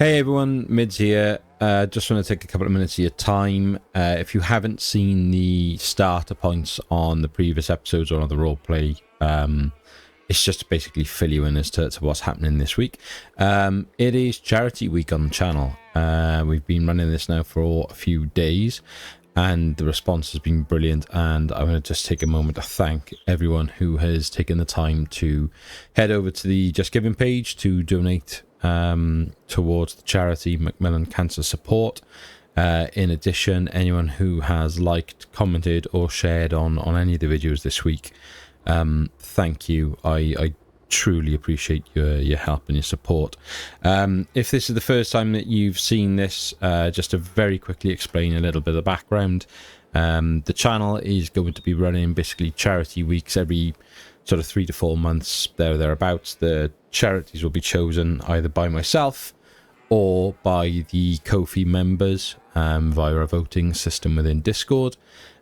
Hey everyone, Mids here. Just want to take a couple of minutes of your time. If you haven't seen the starter points on the previous episodes or on the roleplay, it's just to basically fill you in as to what's happening this week. It is Charity Week on the channel. We've been running this now for a few days and the response has been brilliant, and I'm going to just take a moment to thank everyone who has taken the time to head over to the Just Giving page to donate towards the charity Macmillan Cancer Support. In addition, anyone who has liked, commented or shared on any of the videos this week, thank you. I truly appreciate your help and your support. If this is the first time that you've seen this, just to very quickly explain a little bit of the background, the channel is going to be running basically charity weeks every sort of 3 to 4 months, thereabouts. The charities will be chosen either by myself or by the Ko-fi members via a voting system within Discord.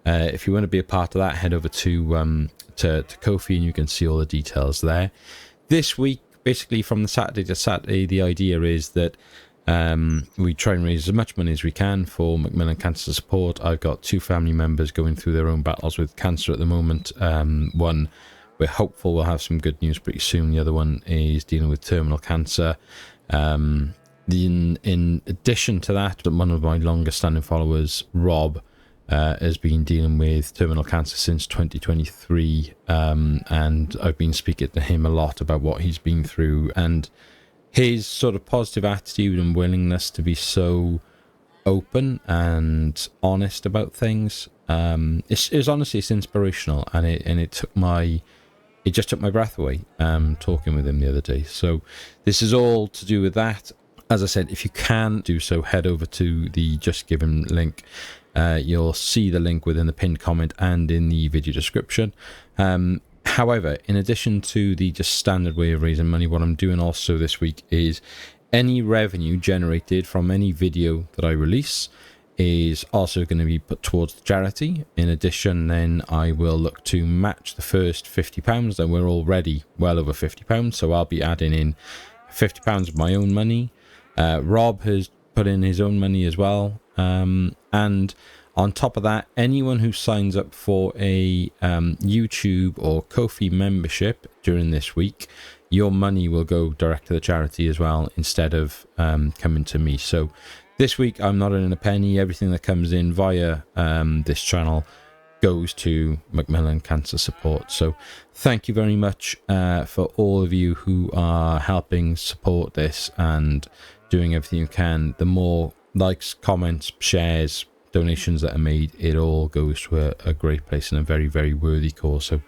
If you want to be a part of that, head over to Ko-fi and you can see all the details there. This week, basically from the Saturday to Saturday, the idea is that we try and raise as much money as we can for Macmillan Cancer Support. I've got 2 family members going through their own battles with cancer at the moment. One, we're hopeful we'll have some good news pretty soon. The other one is dealing with terminal cancer. In addition to that, one of my longest standing followers, Rob, has been dealing with terminal cancer since 2023, and I've been speaking to him a lot about what he's been through, and his sort of positive attitude and willingness to be so open and honest about things. It's honestly, it's inspirational, and it just took my breath away talking with him the other day. So this is all to do with that. As I said, if you can do so, head over to the Just Giving link. You'll see the link within the pinned comment and in the video description. However, in addition to the just standard way of raising money, what I'm doing also this week is any revenue generated from any video that I release is also going to be put towards the charity. In addition, then I will look to match the first £50, and we're already well over £50, so I'll be adding in £50 of my own money. Rob has put in his own money as well, and on top of that, anyone who signs up for a YouTube or Ko-fi membership during this week, your money will go direct to the charity as well, instead of coming to me. So this week I'm not earning a penny. Everything that comes in via this channel goes to Macmillan Cancer Support. So thank you very much for all of you who are helping support this and doing everything you can. The more likes, comments, shares, donations that are made, it all goes to a great place and a very, very worthy cause. So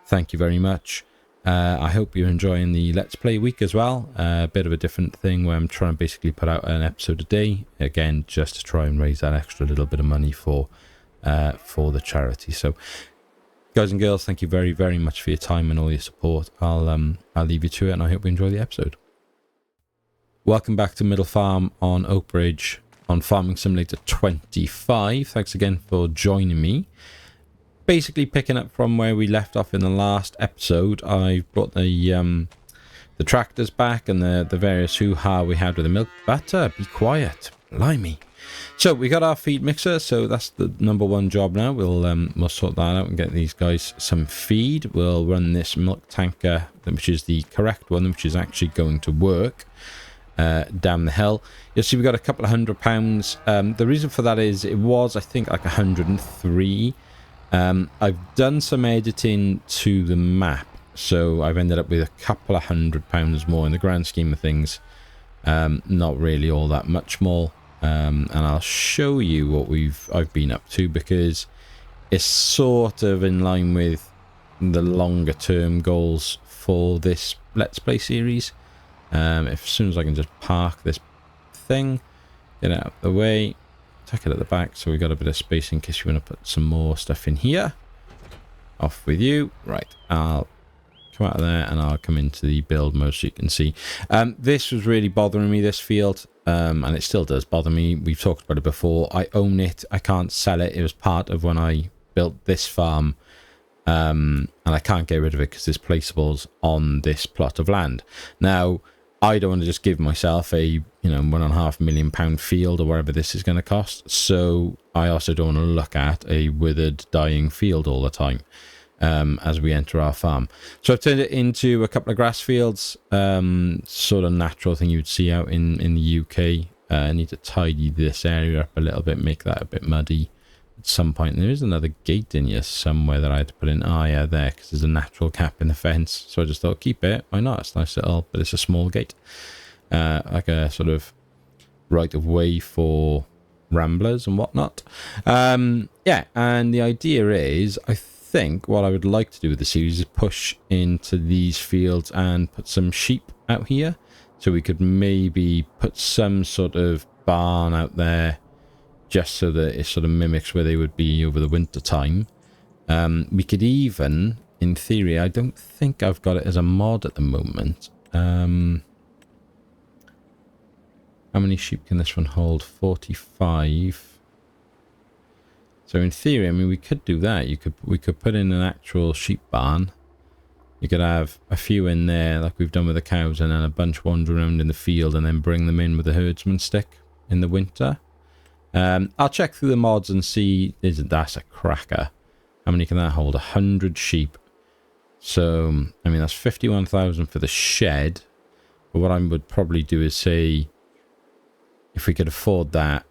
thank you very much. I hope you're enjoying the Let's Play week as well. A bit of a different thing where I'm trying to basically put out an episode a day, again just to try and raise that extra little bit of money for the charity. So guys and girls, thank you very, very much for your time and all your support. I'll leave you to it, and I hope you enjoy the episode. Welcome back to Middle Farm on Oakbridge on Farming Simulator 25. Thanks again for joining me. Basically picking up from where we left off in the last episode, I've brought the tractors back and the various hoo-ha we had with the milk. Butter, be quiet, blimey. So we got our feed mixer, so that's the number one job now. We'll sort that out and get these guys some feed. We'll run this milk tanker, which is the correct one, which is actually going to work, down the hill. You'll see we got a couple of £100. The reason for that is it was, I think, like 103. I've done some editing to the map, so I've ended up with a couple of £100 more in the grand scheme of things. Not really all that much more, and I'll show you what I've been up to, because it's sort of in line with the longer term goals for this Let's Play series. As soon as I can just park this thing, get out of the way, tuck it at the back so we've got a bit of space in case you want to put some more stuff in here. Off with you. Right, I'll come out of there and I'll come into the build mode so you can see. This was really bothering me, this field, and it still does bother me. We've talked about it before. I own it, I can't sell it. It was part of when I built this farm, and I can't get rid of it because there's placeables on this plot of land. Now, I don't want to just give myself a, you know, £1.5 million field or whatever this is going to cost. So I also don't want to look at a withered, dying field all the time as we enter our farm. So I've turned it into a couple of grass fields, sort of natural thing you'd see out in the UK. I need to tidy this area up a little bit, make that a bit muddy. At some point, there is another gate in here somewhere that I had to put in. Ah, yeah, there, because there's a natural gap in the fence. So I just thought, keep it. Why not? It's nice little, but it's a small gate. Like a sort of right of way for ramblers and whatnot. Yeah, and the idea is, I think what I would like to do with the series is push into these fields and put some sheep out here. So we could maybe put some sort of barn out there, just so that it sort of mimics where they would be over the winter time. We could even, in theory, I don't think I've got it as a mod at the moment. How many sheep can this one hold? 45. So in theory, I mean, we could do that. We could put in an actual sheep barn. You could have a few in there, like we've done with the cows, and then a bunch wander around in the field, and then bring them in with a herdsman stick in the winter. I'll check through the mods and see. That's a cracker. How many can that hold? 100 sheep. So, I mean, that's 51,000 for the shed. But what I would probably do is say, if we could afford that,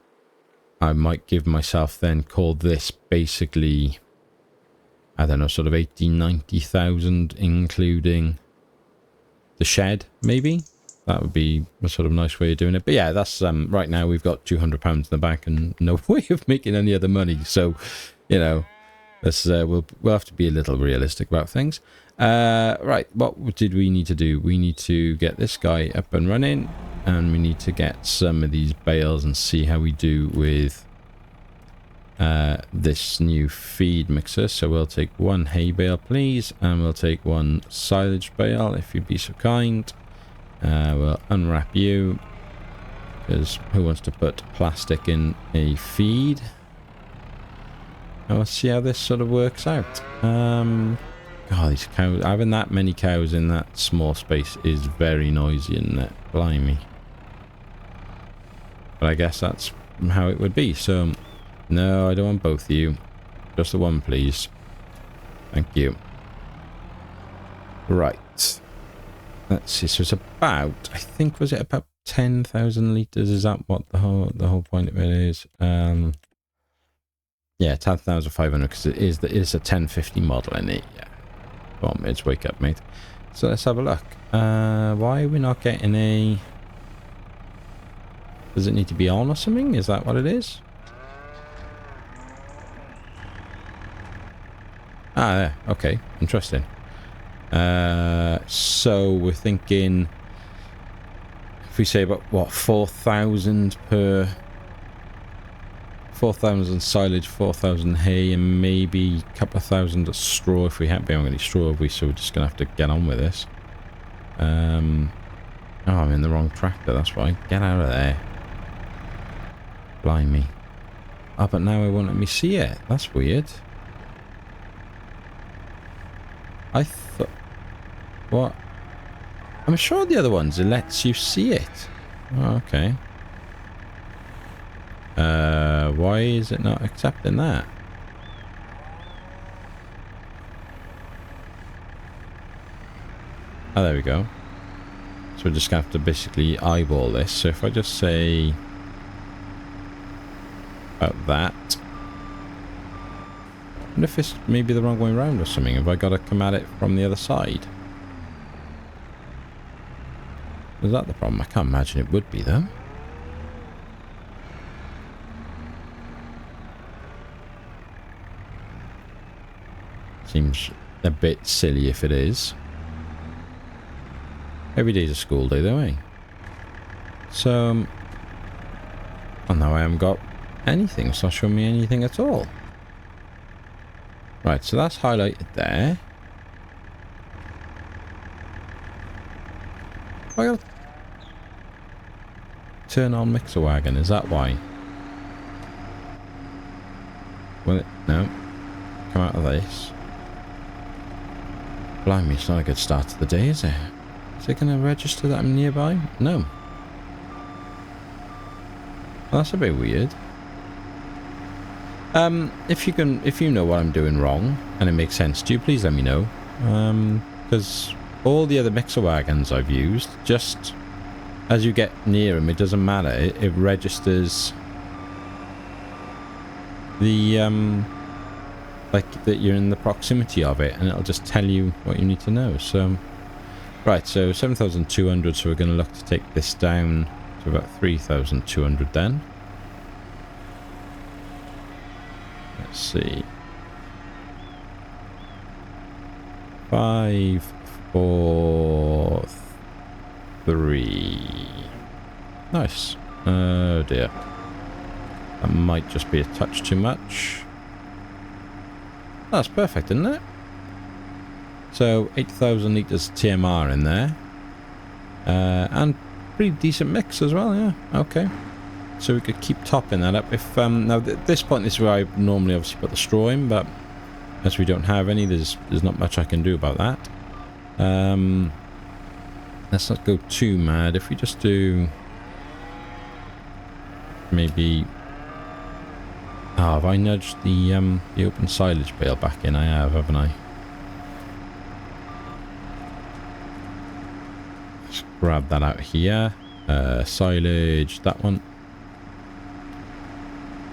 I might give myself then, call this basically, I don't know, sort of 80,000, 90,000, including the shed, maybe? That would be a sort of nice way of doing it. But yeah, that's right now we've got £200 in the bank and no way of making any other money. So, you know, this we'll have to be a little realistic about things. Right, what did we need to do? We need to get this guy up and running, and we need to get some of these bales and see how we do with this new feed mixer. So we'll take one hay bale, please, and we'll take one silage bale, if you'd be so kind. We'll unwrap you, because who wants to put plastic in a feed? Let's see how this sort of works out. God, these cows, having that many cows in that small space is very noisy, isn't it? Blimey. But I guess that's how it would be. So, no, I don't want both of you. Just the one, please. Thank you. Right. Let's see. So it's about, I think, was it about 10,000 litres? Is that what the whole point of it is? Yeah, 10,500, because it is a 1050 model in it. Yeah. Come on, Mids, wake up, mate. So let's have a look. Why are we not getting a... Does it need to be on or something? Is that what it is? Ah, there. Okay. Interesting. So we're thinking, if we say about, what, 4,000 per... 4,000 silage, 4,000 hay, and maybe a couple of thousand of straw if we have. We haven't got any straw, have we? So we're just going to have to get on with this. Oh, I'm in the wrong tractor, that's why. Get out of there. Blimey. Oh, but now it won't let me see it. That's weird. I thought... What? I'm sure the other ones, it lets you see it. Oh, okay. Why is it not accepting that? Oh, there we go. So we're just going to have to basically eyeball this. So if I just say... about that. I wonder if it's maybe the wrong way around or something. Have I got to come at it from the other side? Is that the problem? I can't imagine it would be, though. Seems a bit silly if it is. Every day's a school day though, eh? So... oh, now I haven't got anything. It's not showing me anything at all. Right, so that's highlighted there. I gotta turn on mixer wagon, is that why? Will it? No. Come out of this. Blimey, it's not a good start to the day, is it? Is it going to register that I'm nearby? No. Well, that's a bit weird. If you know what I'm doing wrong and it makes sense to you, please let me know. Because all the other mixer wagons I've used, just as you get near them, it doesn't matter. It registers the like that you're in the proximity of it, and it'll just tell you what you need to know. So, right, so 7,200. So we're going to look to take this down to about 3,200 then. Let's see. 5, 4, 3. Nice. Oh dear. That might just be a touch too much. That's perfect, isn't it? So 8,000 litres TMR in there. And pretty decent mix as well, yeah. Okay. So we could keep topping that up. If now at this point, this is where I normally obviously put the straw in, but as we don't have any, there's not much I can do about that. Let's not go too mad. If we just do maybe, oh, have I nudged the open silage bale back in? I have, haven't I? Let's grab that out here. Silage, that one.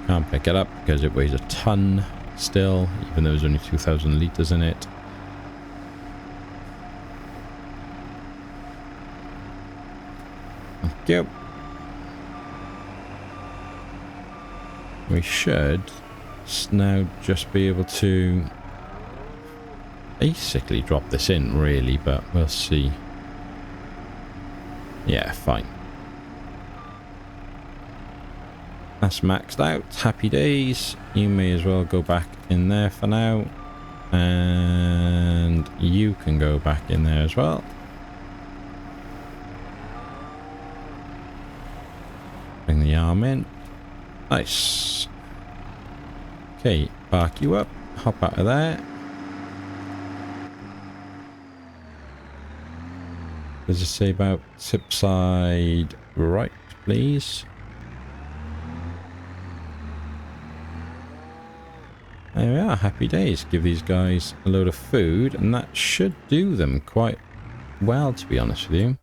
Can't pick it up because it weighs a ton still, even though there's only 2,000 litres in it. Thank you. We should now just be able to basically drop this in, really, but we'll see. Yeah, fine. That's maxed out. Happy days. You may as well go back in there for now. And you can go back in there as well. Bring the arm in. Nice. Okay, park you up. Hop out of there. Does it say about tip side right, please? There we are, happy days. Give these guys a load of food, and that should do them quite well, to be honest with you.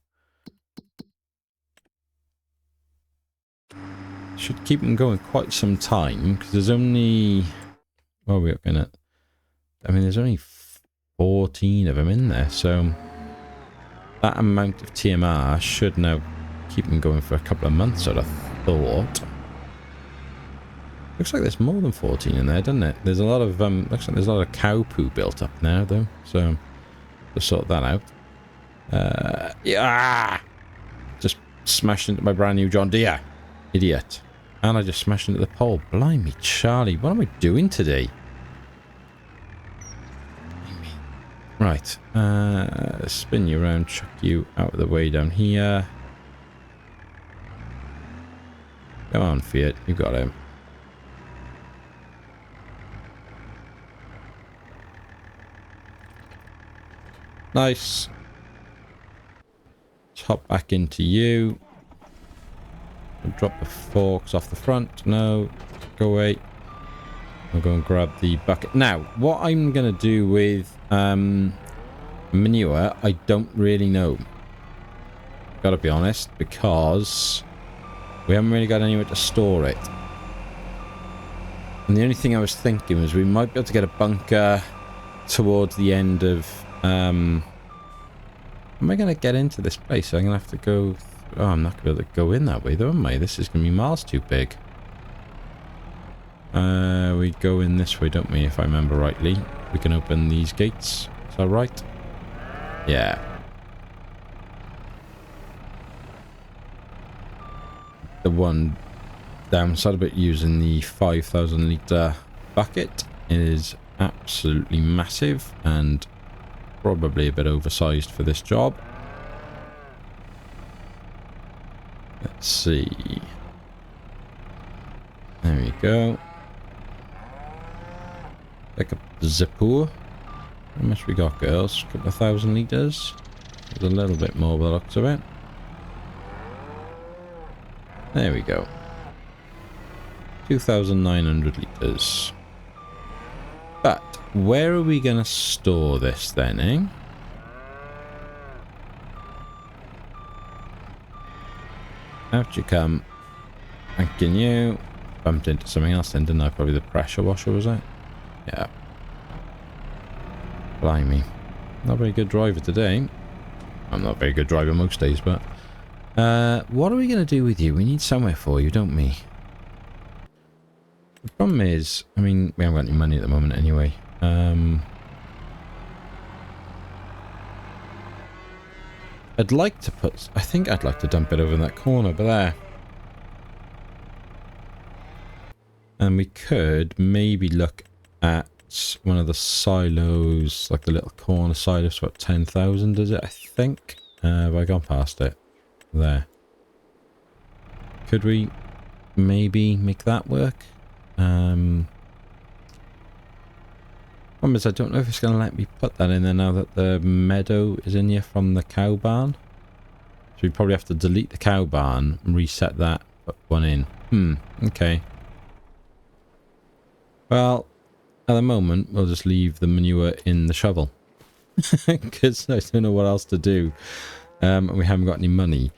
Should keep them going quite some time, because there's only... What are we looking at? I mean, there's only 14 of them in there, so... That amount of TMR should now keep them going for a couple of months, I'd have thought. Looks like there's more than 14 in there, doesn't it? There's a lot of looks like there's a lot of cow poo built up now, though. So we'll sort that out. Yeah, just smashed into my brand new John Deere, idiot. And I just smashed into the pole. Blimey, Charlie, what am I doing today? Right, spin you around, chuck you out of the way down here. Come on, Fiat, you got him. Nice. Let's hop back into you. We'll drop the forks off the front. No, go away. I'll go and grab the bucket. Now, what I'm going to do with manure, I don't really know. Gotta be honest, because we haven't really got anywhere to store it. And the only thing I was thinking was we might be able to get a bunker towards the end of... am I going to get into this place? I'm going to have to go... Oh, I'm not going to be able to go in that way though, am I? This is going to be miles too big. We go in this way, don't we, if I remember rightly. We can open these gates. Is that right? Yeah. The one downside of it using the 5,000 litre bucket is absolutely massive and probably a bit oversized for this job. Let's see. There we go. Pick up the Zippo. How much we got, girls? A couple of 1,000 litres. There's a little bit more by the looks of it. There we go. 2,900 litres. But where are we going to store this then, eh? Out you come. Thanking you. Bumped into something else then, didn't I? Probably the pressure washer, was it? Yeah. Blimey. Not a very good driver today. I'm not a very good driver most days, but... what are we going to do with you? We need somewhere for you, don't we? The problem is... I mean, we haven't got any money at the moment anyway. I'd like to put... I think I'd like to dump it over in that corner, but there. And we could maybe look at one of the silos, like the little corner silos, what, 10,000 is it, I think? Have I gone past it? There. Could we maybe make that work? Problem is, I don't know if it's going to let me put that in there now that the meadow is in here from the cow barn. So we probably have to delete the cow barn and reset that, put one in. Okay. Well, at the moment, we'll just leave the manure in the shovel. Because I don't know what else to do. And we haven't got any money.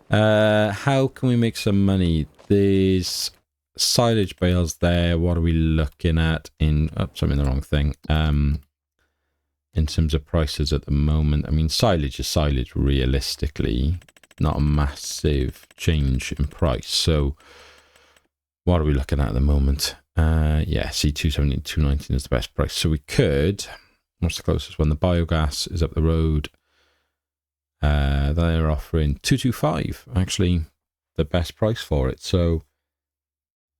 How can we make some money? There's silage bales there. What are we looking at in... Oops, I'm in the wrong thing. In terms of prices at the moment. I mean, silage is silage, realistically. Not a massive change in price. So, what are we looking at the moment? Yeah, see, 217, 219 is the best price. So we could, what's the closest one? The biogas is up the road. They're offering 225, actually, the best price for it. So,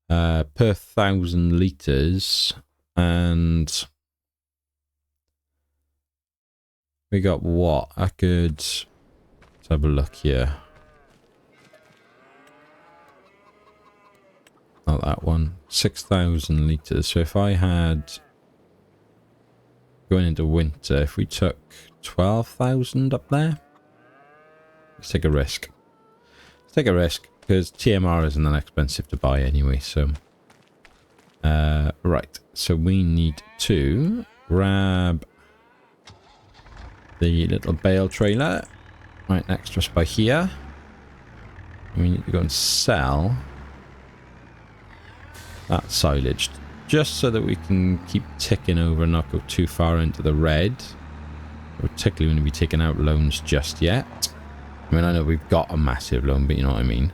per 1,000 litres, and we got what? I could, let's have a look here. Not that one. 6,000 litres. So if I had, going into winter, if we took 12,000 up there, let's take a risk. Let's take a risk, because TMR isn't that expensive to buy anyway, so. Right, so we need to grab the little bale trailer right next to us by here. We need to go and sell that silage, just so that we can keep ticking over and not go too far into the red. Particularly when we taking out loans just yet. I mean, I know we've got a massive loan, but you know what I mean.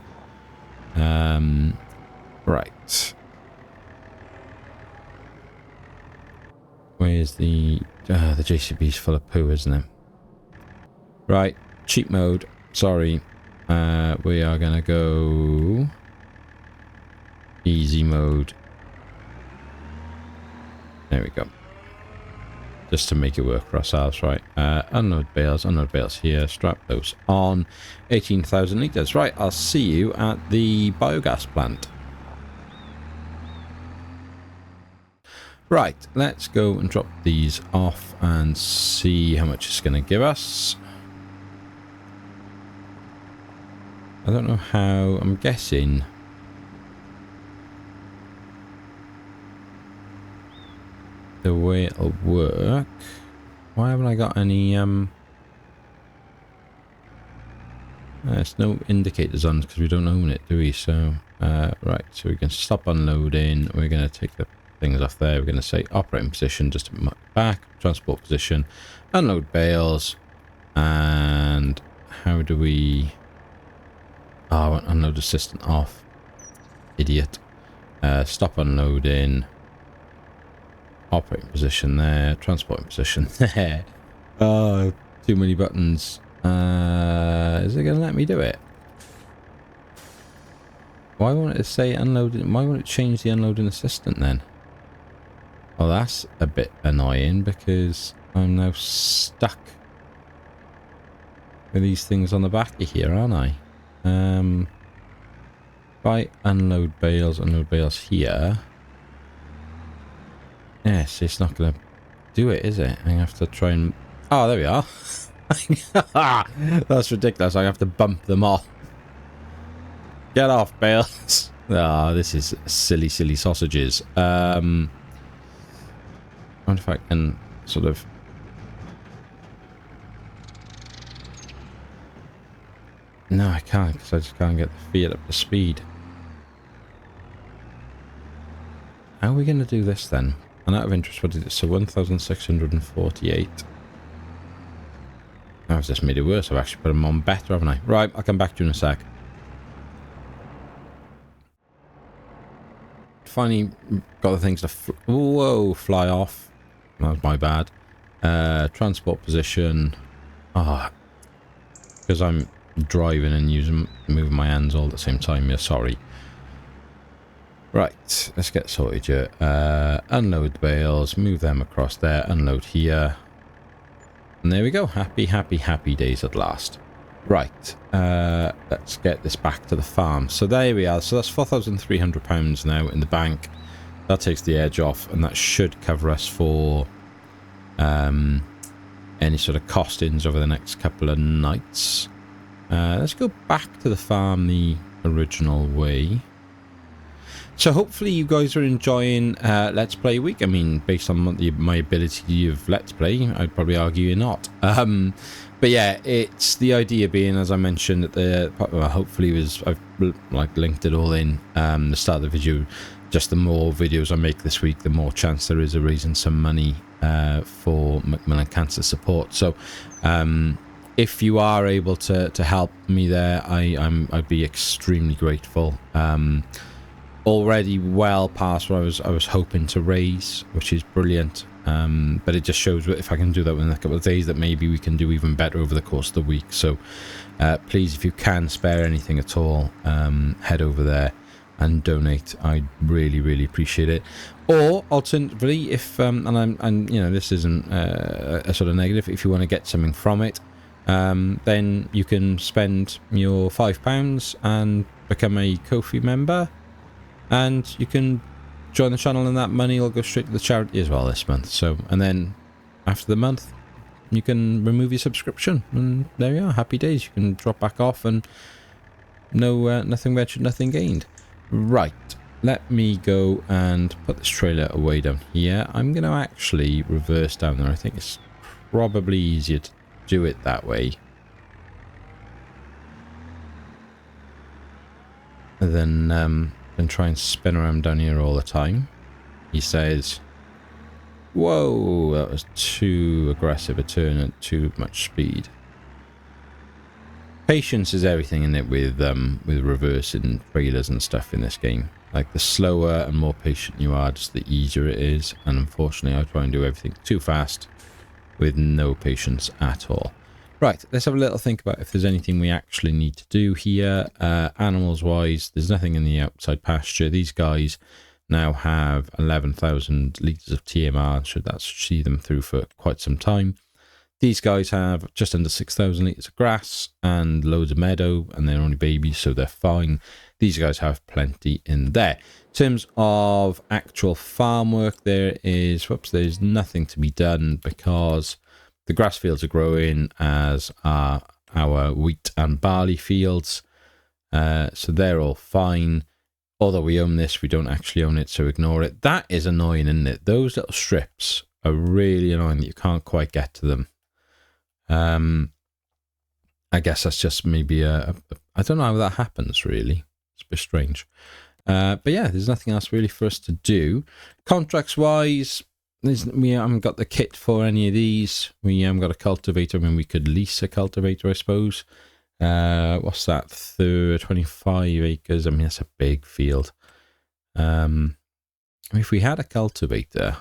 Right. Where's the JCB's full of poo, isn't it? Right, cheat mode. Sorry. We are gonna go easy mode. There we go. Just to make it work for ourselves, right? Unload bales here. Strap those on. 18,000 litres. Right, I'll see you at the biogas plant. Right, let's go and drop these off and see how much it's going to give us. I don't know how, I'm guessing the way it'll work. Why haven't I got any there's no indicators on because we don't own it, do we? So right, so we can stop unloading. We're going to take the things off there. We're going to say operating position, just to mark back, transport position, unload bales, and how do we... Oh, I want unload assistant off. Idiot. Stop unloading. Operating position there. Transporting position there. Oh, too many buttons. Is it going to let me do it? Why won't it say unloading? Why won't it change the unloading assistant then? Well, that's a bit annoying because I'm now stuck with these things on the back of here, aren't I? If I unload bales here. Yes, it's not going to do it, is it? I have to try and... Oh, there we are. That's ridiculous. I have to bump them off. Get off, bales. Ah, this is silly, silly sausages. I wonder if I can sort of... No, I can't, because I just can't get the Fiat up to speed. How are we going to do this then? And out of interest, what is it? So 1,648. I've just made it worse. I've actually put them on better, haven't I? Right, I'll come back to you in a sec. Finally got the things to fly off. That was my bad. Transport position. Ah, because I'm driving and moving my hands all at the same time. Yeah, sorry. Right, let's get sorted here. Unload the bales, move them across there, unload here. And there we go. Happy, happy, happy days at last. Right, let's get this back to the farm. So there we are. So that's £4,300 now in the bank. That takes the edge off, and that should cover us for any sort of costings over the next couple of nights. Let's go back to the farm the original way. So hopefully you guys are enjoying Let's Play Week. I mean, based on my ability of Let's Play, I'd probably argue you're not. But yeah, it's the idea being, as I mentioned at the hopefully I've like linked it all in the start of the video. Just the more videos I make this week, the more chance there is of raising some money for Macmillan Cancer Support. So if you are able to help me there, I'd be extremely grateful. Already well past what I was hoping to raise, which is brilliant. But it just shows if I can do that within a couple of days, that maybe we can do even better over the course of the week. So please, if you can spare anything at all, head over there and donate. I'd really, really appreciate it. Or alternatively, if and you know, this isn't a sort of negative, if you want to get something from it, then you can spend your £5 and become a Ko-fi member. And you can join the channel, and that money will go straight to the charity as well this month. So, and then after the month, you can remove your subscription, and there you are. Happy days. You can drop back off, and nothing ventured, nothing gained. Right. Let me go and put this trailer away down here. I'm going to actually reverse down there. I think it's probably easier to do it that way than and try and spin around down here all the time. He says, whoa, that was too aggressive a turn at too much speed. Patience is everything in it with reversing trailers and stuff in this game. Like, the slower and more patient you are, just the easier it is. And unfortunately, I try and do everything too fast with no patience at all. Right, let's have a little think about if there's anything we actually need to do here. Animals-wise, there's nothing in the outside pasture. These guys now have 11,000 litres of TMR, so that should see them through for quite some time. These guys have just under 6,000 litres of grass and loads of meadow, and they're only babies, so they're fine. These guys have plenty in there. In terms of actual farm work, there's nothing to be done because the grass fields are growing, as are our wheat and barley fields. So they're all fine. Although we own this, we don't actually own it, so ignore it. That is annoying, isn't it? Those little strips are really annoying that you can't quite get to them. I guess that's just maybe I don't know how that happens, really. It's a bit strange. But yeah, there's nothing else really for us to do. Contracts-wise, we haven't got the kit for any of these. We haven't got a cultivator. I mean, we could lease a cultivator, I suppose. What's that? 25 acres. I mean, that's a big field. If we had a cultivator,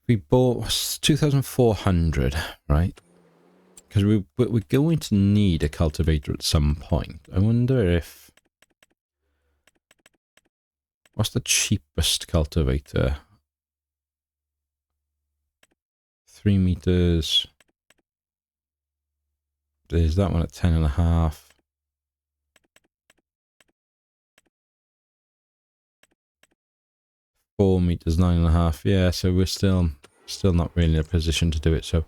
we bought 2,400, right? Because we're going to need a cultivator at some point. I wonder if... What's the cheapest cultivator? 3 meters. There's that one at 10.5. 4 meters, 9.5. Yeah, so we're still still not really in a position to do it. So,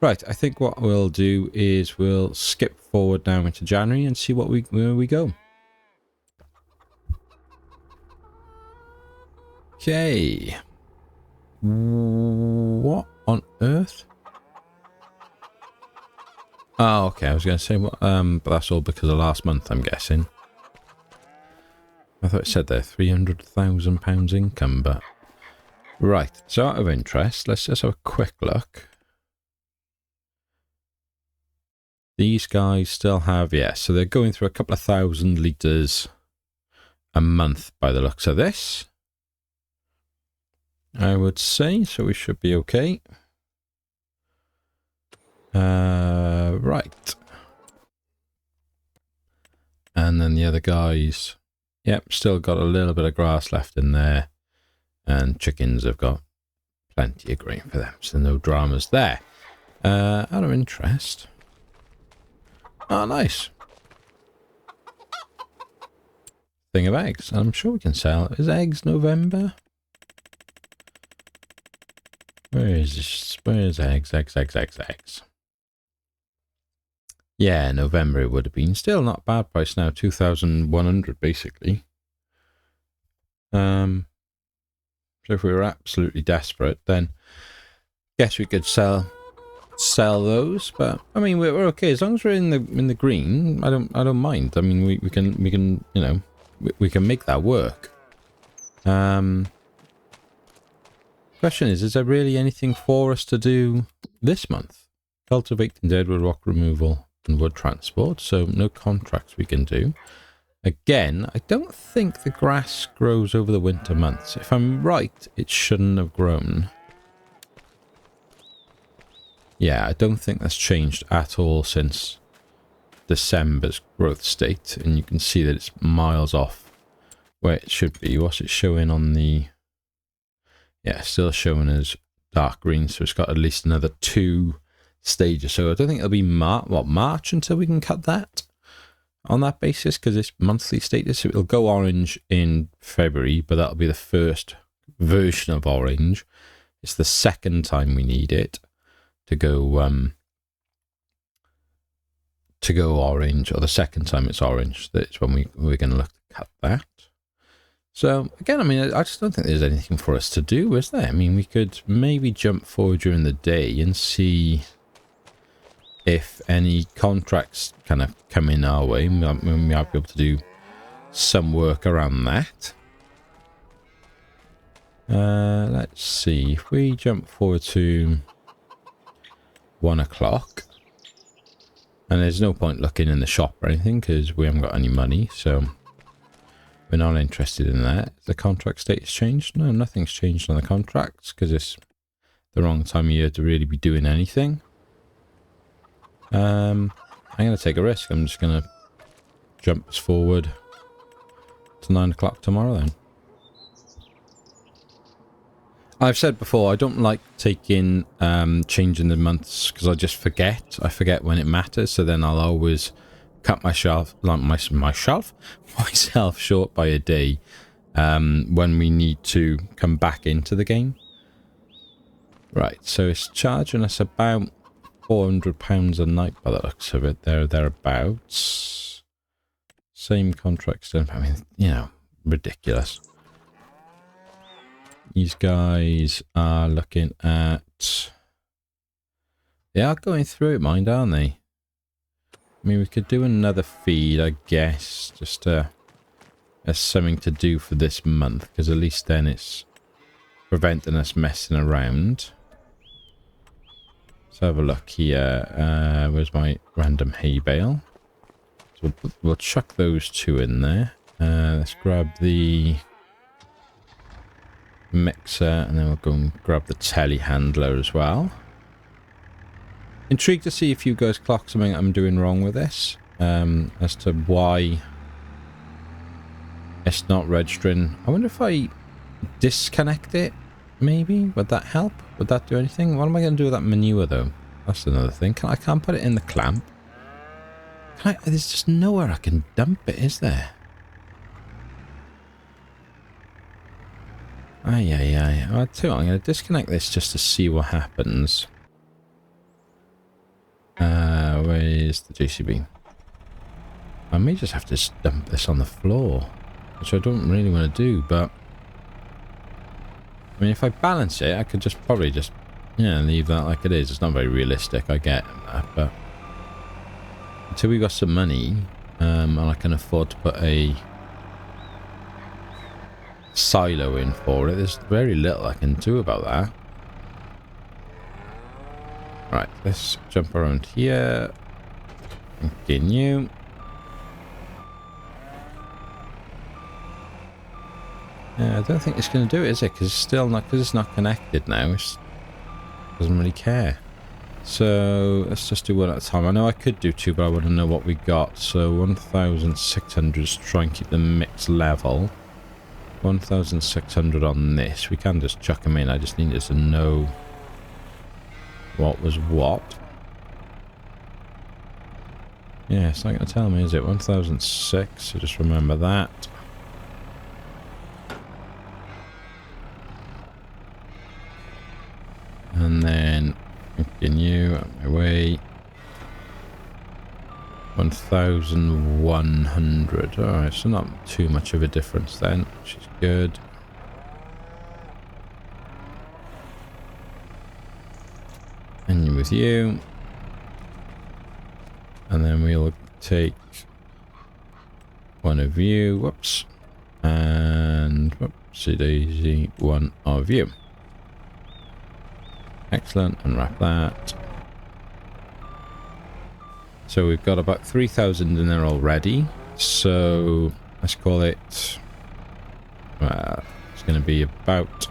right, I think what we'll do is we'll skip forward now into January and see where we go. Okay. What on earth? Oh, okay. I was going to say, but that's all because of last month, I'm guessing. I thought it said there £300,000 income, but right. So out of interest, let's just have a quick look. These guys still have, yeah. So they're going through a couple of 1,000 litres a month by the looks of this, I would say. So we should be okay. Right. And then the other guys, yep, still got a little bit of grass left in there. And chickens have got plenty of grain for them, so no dramas there. Out of interest. Oh, nice. Thing of eggs. I'm sure we can sell. Is eggs November? Where's eggs? Eggs. Yeah, November it would have been. Still not bad price now. 2,100 basically. So if we were absolutely desperate, then guess we could sell those. But I mean, we're okay as long as we're in the green. I don't mind. I mean, we can you know we can make that work. Question is there really anything for us to do this month? Cultivating deadwood, rock removal, and wood transport. So no contracts we can do. Again, I don't think the grass grows over the winter months. If I'm right, it shouldn't have grown. Yeah, I don't think that's changed at all since December's growth state. And you can see that it's miles off where it should be. What's it showing on the... Yeah, still showing as dark green. So it's got at least another 2 stages. So I don't think it'll be March until we can cut that on that basis, because it's monthly status. So it'll go orange in February, but that'll be the first version of orange. It's the second time we need it to go orange, or the second time it's orange. That's when we're going to look to cut that. So again, I mean, I just don't think there's anything for us to do, is there? I mean, we could maybe jump forward during the day and see if any contracts kind of come in our way. We might be able to do some work around that. Let's see. If we jump forward to 1 o'clock, and there's no point looking in the shop or anything because we haven't got any money, so we're not interested in that. The contract status changed? No, nothing's changed on the contracts because it's the wrong time of year to really be doing anything. I'm going to take a risk. I'm just going to jump us forward to 9 o'clock tomorrow then. I've said before, I don't like taking changing the months because I just forget. I forget when it matters, so then I'll always cut myself short by a day when we need to come back into the game. Right, so it's charging us about £400 a night by the looks of it. Thereabouts. Same contracts. I mean, you know, ridiculous. These guys are looking at... They are going through it, mind, aren't they? I mean, we could do another feed, I guess, just as something to do for this month, because at least then it's preventing us messing around. Let's have a look here. Where's my random hay bale? So we'll chuck those 2 in there. Let's grab the mixer, and then we'll go and grab the telehandler as well. Intrigued to see if you guys clock something I'm doing wrong with this, as to why it's not registering. I wonder if I disconnect it, maybe? Would that help? Would that do anything? What am I going to do with that manure, though? That's another thing. I can't put it in the clamp. There's just nowhere I can dump it, is there? Aye, aye, aye. I'll tell you what, I'm going to disconnect this just to see what happens. Where's the JCB? I may just have to just dump this on the floor, which I don't really want to do, but I mean, if I balance it, I could just probably just, yeah, leave that like it is. It's not very realistic, I get that, but until we got some money, and I can afford to put a silo in for it, there's very little I can do about that. Right, let's jump around here. Continue. Yeah, I don't think it's going to do it, is it? Because it's still not, because it's not connected now. It doesn't really care. So let's just do one at a time. I know I could do two, but I want to know what we got. So 1,600 is try and keep the mix level. 1,600 on this. We can just chuck them in. I just needed to know what was what. Yeah, it's not going to tell me, is it? 1,006, so just remember that. And then continue on my way. 1,100. Alright, so not too much of a difference then, which is good. And with you. And then we'll take one of you. Whoops. And whoopsie daisy, one of you. Excellent. Unwrap that. So we've got about 3,000 in there already. So let's call it, it's going to be about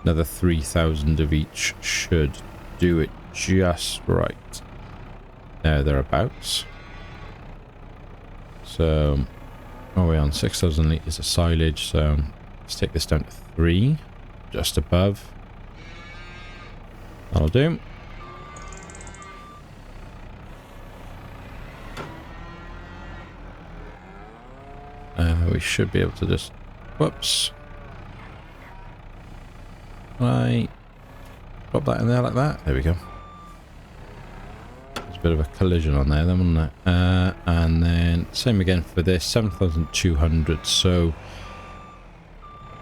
another 3,000 of each should do it just right. There, thereabouts. So, oh, we're on 6,000 litres of silage. So let's take this down to 3, just above. That'll do. We should be able to just, whoops. Right. Drop that in there like that. There we go. There's a bit of a collision on there then, wasn't there? And then same again for this, 7,200. So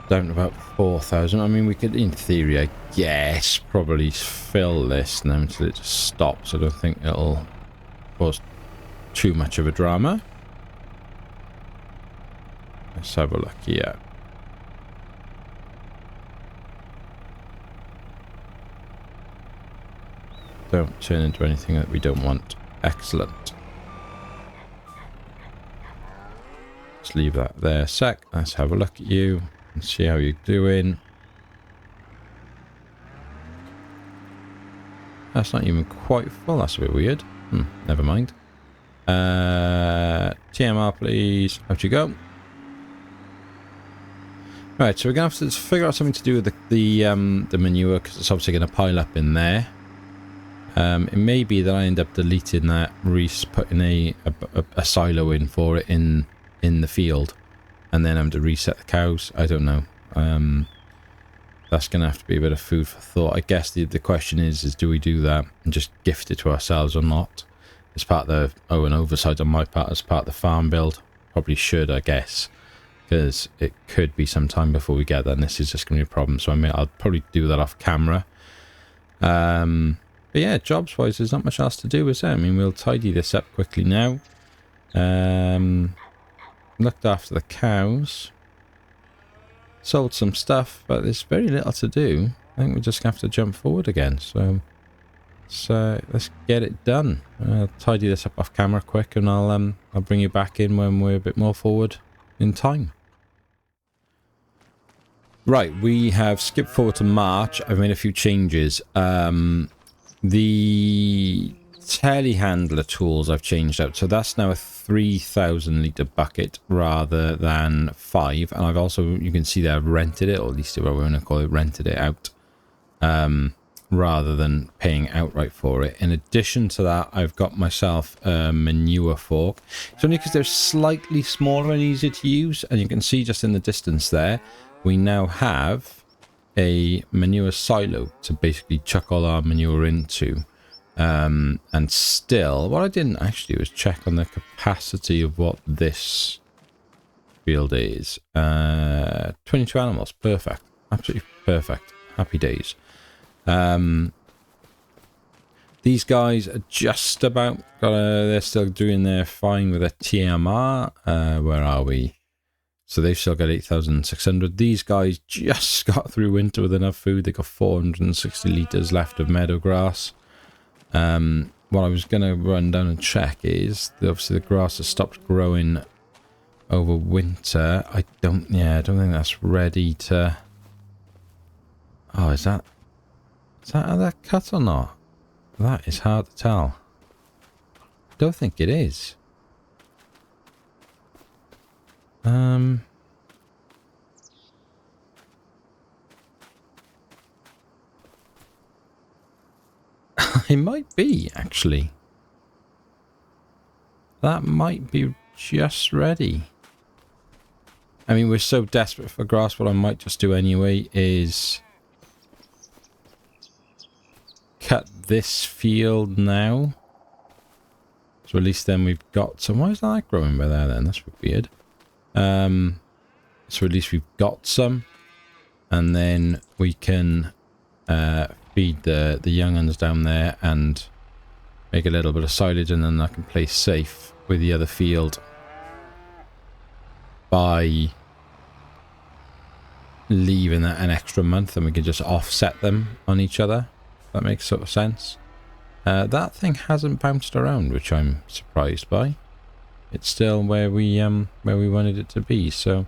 down to about 4,000. I mean, we could, in theory, I guess, probably fill this now until it just stops. I don't think it'll cause too much of a drama. Let's have a look here. Don't turn into anything that we don't want. Excellent. Let's leave that there a sec. Let's have a look at you and see how you're doing. That's not even quite full. That's a bit weird. Never mind. TMR, please. Out you go. Right, so we're going to have to figure out something to do with the manure, because it's obviously going to pile up in there. It may be that I end up deleting that, putting a silo in for it in the field, and then I'm to reset the cows. I don't know. That's going to have to be a bit of food for thought. I guess the question is do we do that and just gift it to ourselves or not? As part of an oversight on my part as part of the farm build. Probably should, I guess. Because it could be some time before we get there, and this is just going to be a problem. So I'll probably do that off camera. But yeah, jobs-wise, there's not much else to do, is there? I mean, we'll tidy this up quickly now. Looked after the cows. Sold some stuff, but there's very little to do. I think we're just going to have to jump forward again. So let's get it done. I'll tidy this up off camera quick, and I'll bring you back in when we're a bit more forward in time. Right, we have skipped forward to March. I've made a few changes. The telehandler tools I've changed out. So that's now a 3,000 litre bucket rather than 5. And I've also, you can see that I've rented it, or at least if I want to call it, rented it out. Rather than paying outright for it. In addition to that, I've got myself a manure fork. It's only because they're slightly smaller and easier to use, and you can see just in the distance there, we now have a manure silo to basically chuck all our manure into. And still, what I didn't actually do is check on the capacity of what this field is. 22 animals, perfect, absolutely perfect, happy days. These guys are just about, they're still doing their fine with a TMR. Where are we? So they've still got 8,600. These guys just got through winter with enough food. They got 460 litres left of meadow grass. What I was going to run down and check is, obviously the grass has stopped growing over winter. I don't think that's ready to... Oh, is that how that cut or not? That is hard to tell. I don't think it is. It might be, actually. That might be just ready. I mean, we're so desperate for grass, what I might just do anyway is cut this field now. So at least then we've got some... Why is that growing by there then? That's weird. So at least we've got some. And then we can feed the young ones down there and make a little bit of silage, and then I can play safe with the other field by leaving that an extra month, and we can just offset them on each other. That makes sort of sense. That thing hasn't bounced around, which I'm surprised by. It's still where we wanted it to be. So,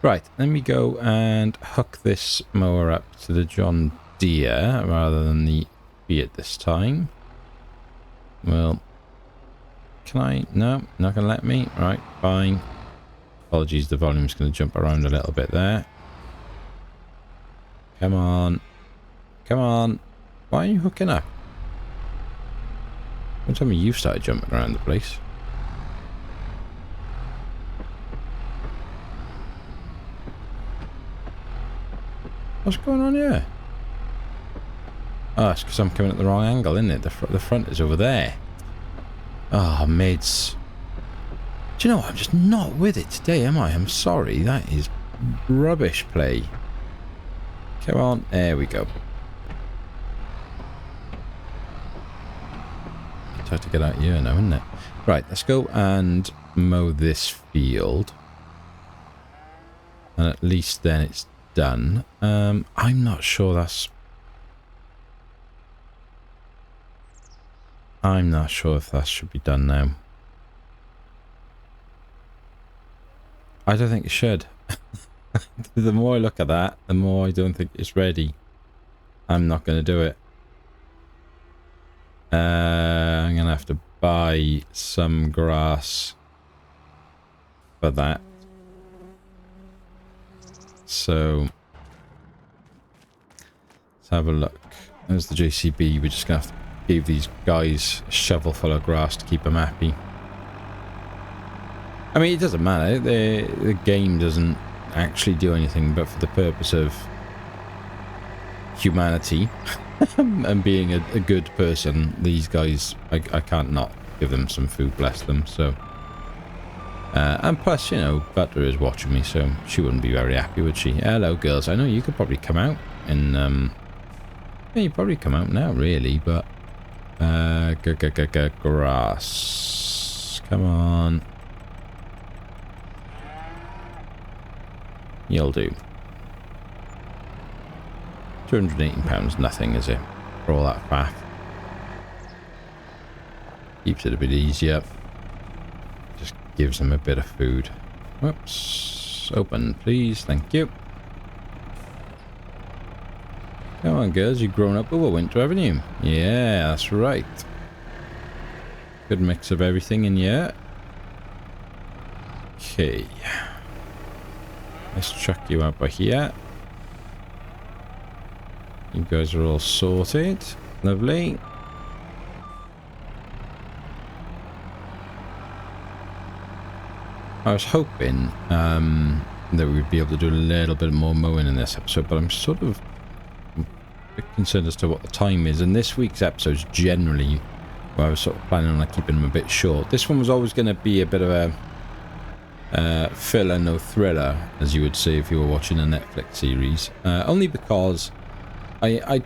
right, let me go and hook this mower up to the John Deere rather than the Fiat this time. Well, can I? No, not going to let me. Right, fine. Apologies, the volume's going to jump around a little bit there. Come on. Come on. Why are you hooking up? Don't tell me you started jumping around the place. What's going on here? Oh, it's because I'm coming at the wrong angle, isn't it? The front is over there. Oh, mates. Do you know what? I'm just not with it today, am I? I'm sorry. That is rubbish play. Come on. There we go. It's hard to get out here now, isn't it? Right, let's go and mow this field. And at least then it's done. I'm not sure that's... I'm not sure if that should be done now. I don't think it should. The more I look at that, the more I don't think it's ready. I'm not going to do it. I'm going to have to buy some grass for that. So, let's have a look. There's the JCB. We're just going to have to give these guys a shovel full of grass to keep them happy. I mean, it doesn't matter. The game doesn't actually do anything, but for the purpose of humanity and being a good person, these guys, I can't not give them some food, bless them. So, and plus, you know, Butter is watching me, so she wouldn't be very happy, would she? Hello, girls. I know you could probably come out and yeah, you probably come out now, really, but grass. Come on. You'll do. £218, nothing, is it? For all that faff. Keeps it a bit easier. Just gives them a bit of food. Whoops. Open, please. Thank you. Come on, girls. You've grown up over winter, haven't you? Yeah, that's right. Good mix of everything in here. Okay. Let's chuck you out by here. You guys are all sorted. Lovely. I was hoping that we'd be able to do a little bit more mowing in this episode, but I'm sort of a bit concerned as to what the time is. And this week's episode's generally where I was sort of planning on keeping them a bit short. This one was always going to be a bit of a filler, no thriller, as you would say if you were watching a Netflix series. Only because I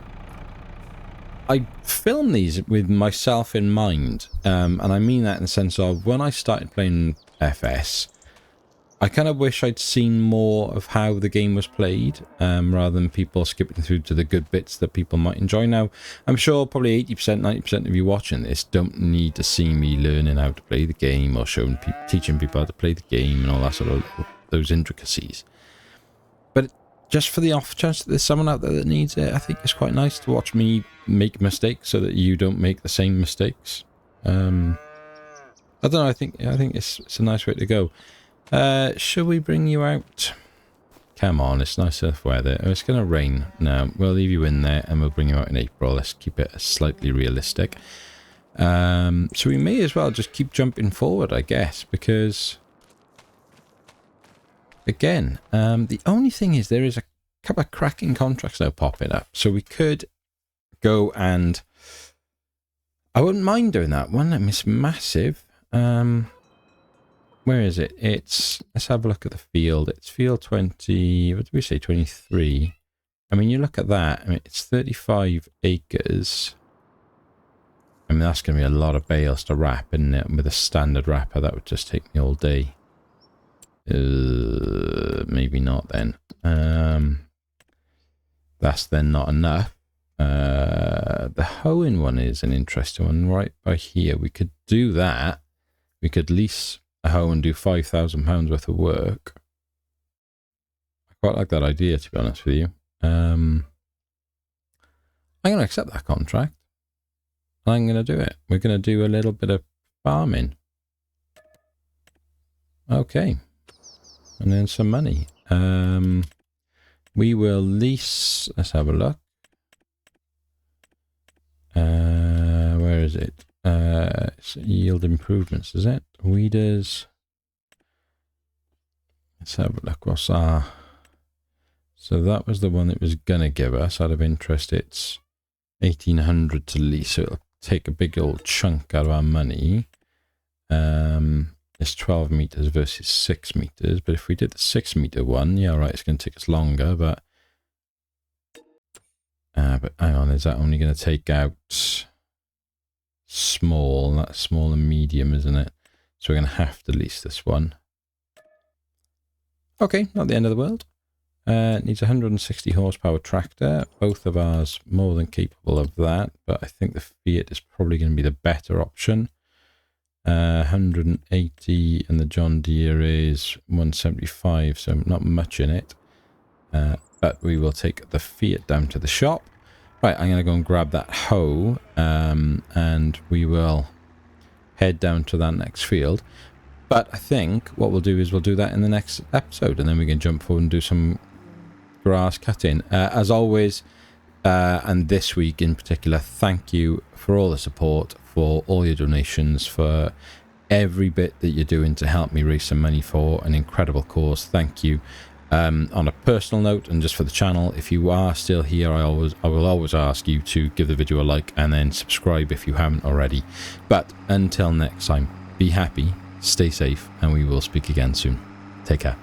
film these with myself in mind, and I mean that in the sense of when I started playing FS, I kind of wish I'd seen more of how the game was played, rather than people skipping through to the good bits that people might enjoy. Now, I'm sure probably 80%, 90% of you watching this don't need to see me learning how to play the game or teaching people how to play the game and all that sort of those intricacies. But just for the off chance that there's someone out there that needs it, I think it's quite nice to watch me make mistakes so that you don't make the same mistakes. I don't know, I think it's a nice way to go. Should we bring you out? Come on, it's nice enough weather. Oh, it's going to rain. No, we'll leave you in there and we'll bring you out in April. Let's keep it slightly realistic. So we may as well just keep jumping forward, I guess, because again, the only thing is there is a couple of cracking contracts now popping up. So we could go and I wouldn't mind doing that one. It's massive. Where is it? Let's have a look at the field. It's field 20, what did we say, 23? I mean, you look at that, I mean, it's 35 acres. I mean, that's going to be a lot of bales to wrap, isn't it? With a standard wrapper, that would just take me all day. Maybe not then. That's then not enough. The hoeing one is an interesting one right by here. We could do that. We could lease a hoe and do £5,000 worth of work. I quite like that idea, to be honest with you. I'm going to accept that contract. I'm going to do it. We're going to do a little bit of farming. Okay. And then some money. We will lease. Let's have a look. Where is it? It's yield improvements, is it? Weeders. Let's have a look. What's our... So that was the one that was going to give us, out of interest, it's 1,800 to lease. So it'll take a big old chunk out of our money. It's 12 meters versus 6 meters. But if we did the 6 meter one, yeah, right, it's going to take us longer. But hang on, is that only going to take out small? That's small and medium, isn't it? So we're going to have to lease this one. Okay, not the end of the world. Needs a 160 horsepower tractor. Both of ours more than capable of that, but I think the Fiat is probably going to be the better option. 180 and the John Deere is 175, so not much in it. But we will take the Fiat down to the shop. Right, I'm going to go and grab that hoe, and we will head down to that next field. But I think what we'll do is we'll do that in the next episode, and then we can jump forward and do some grass cutting. As always, and this week in particular, thank you for all the support, for all your donations, for every bit that you're doing to help me raise some money for an incredible cause. Thank you. On a personal note, and just for the channel, if you are still here, I will always ask you to give the video a like and then subscribe if you haven't already. But until next time, be happy, stay safe, and we will speak again soon. Take care.